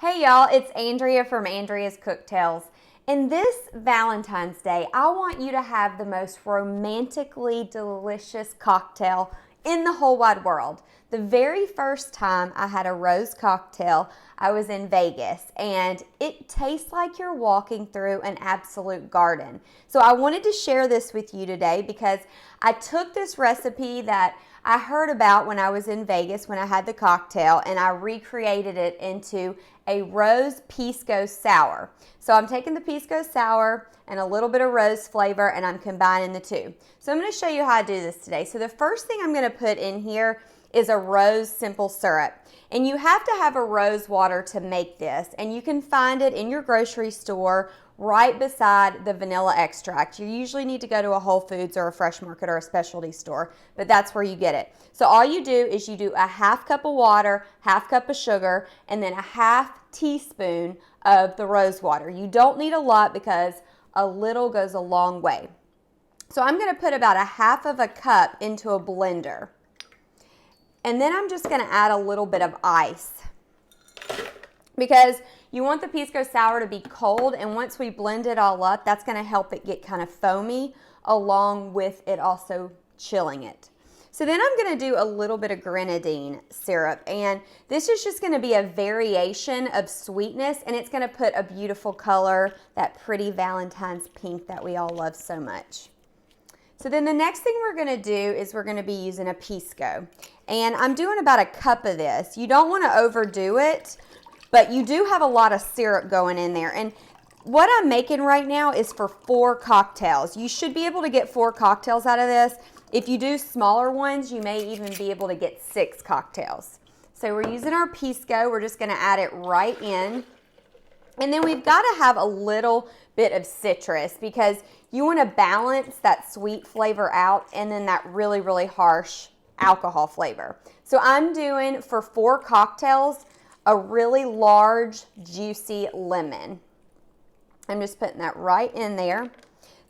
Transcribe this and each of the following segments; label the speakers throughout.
Speaker 1: Hey y'all, it's Andrea from Andrea's Cooktails. And this Valentine's Day, I want you to have the most romantically delicious cocktail in the whole wide world. The very first time I had a rose cocktail, I was in Vegas, and it tastes like you're walking through an absolute garden. So I wanted to share this with you today because I took this recipe that I heard about when I was in Vegas when I had the cocktail, and I recreated it into a rose Pisco Sour. So I'm taking the Pisco Sour and a little bit of rose flavor, and I'm combining the two. So I'm going to show you how to do this today. So the first thing I'm going to put in here is a rose simple syrup. And you have to have a rose water to make this, and you can find it in your grocery store right beside the vanilla extract. You usually need to go to a Whole Foods or a Fresh Market or a specialty store, but that's where you get it. So all you do is you do a half cup of water, half cup of sugar, and then a half teaspoon of the rose water. You don't need a lot because a little goes a long way. So I'm going to put about a half of a cup into a blender. And then I'm just going to add a little bit of ice because you want the Pisco Sour to be cold, and once we blend it all up, that's going to help it get kind of foamy along with it also chilling it. So then I'm going to do a little bit of grenadine syrup, and this is just going to be a variation of sweetness, and it's going to put a beautiful color, that pretty Valentine's pink that we all love so much. So then the next thing we're going to do is we're going to be using a Pisco. And I'm doing about a cup of this. You don't want to overdo it, but you do have a lot of syrup going in there. And what I'm making right now is for 4 cocktails. You should be able to get 4 cocktails out of this. If you do smaller ones, you may even be able to get 6 cocktails. So we're using our Pisco. We're just going to add it right in. And then we've got to have a little bit of citrus because you want to balance that sweet flavor out and then that really, really harsh alcohol flavor. So I'm doing, for 4 cocktails, a really large, juicy lemon. I'm just putting that right in there.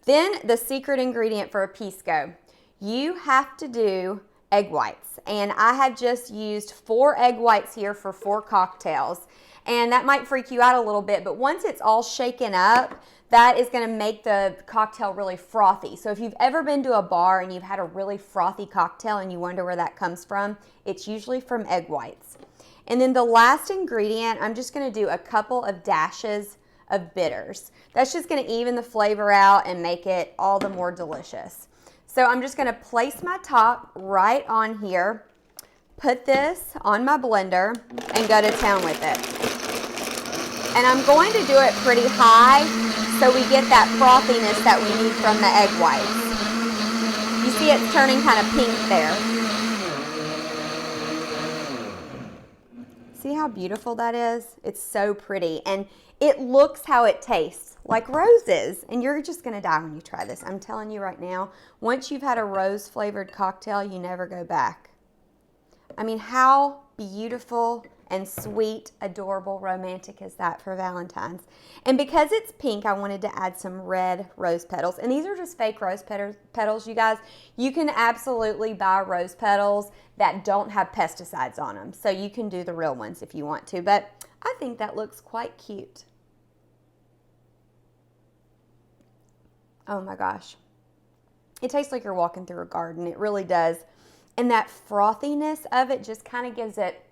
Speaker 1: Then the secret ingredient for a Pisco, you have to do egg whites. And I have just used 4 egg whites here for 4 cocktails. And that might freak you out a little bit, but once it's all shaken up, that is going to make the cocktail really frothy. So if you've ever been to a bar and you've had a really frothy cocktail and you wonder where that comes from, it's usually from egg whites. And then the last ingredient, I'm just going to do a couple of dashes of bitters. That's just going to even the flavor out and make it all the more delicious. So I'm just going to place my top right on here, put this on my blender, and go to town with it. And I'm going to do it pretty high so we get that frothiness that we need from the egg whites. You see it's turning kind of pink there. See how beautiful that is? It's so pretty. And it looks how it tastes, like roses. And you're just going to die when you try this. I'm telling you right now, once you've had a rose-flavored cocktail, you never go back. I mean, how beautiful and sweet, adorable, romantic is that for Valentine's? And because it's pink, I wanted to add some red rose petals. And these are just fake rose petals, you guys. You can absolutely buy rose petals that don't have pesticides on them. So you can do the real ones if you want to. But I think that looks quite cute. Oh my gosh. It tastes like you're walking through a garden. It really does. And that frothiness of it just kind of gives it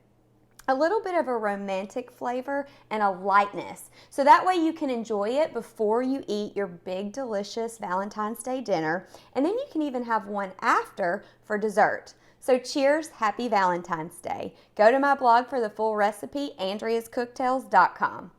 Speaker 1: a little bit of a romantic flavor and a lightness. So that way you can enjoy it before you eat your big, delicious Valentine's Day dinner. And then you can even have one after for dessert. So cheers, happy Valentine's Day. Go to my blog for the full recipe, andreascooktails.com.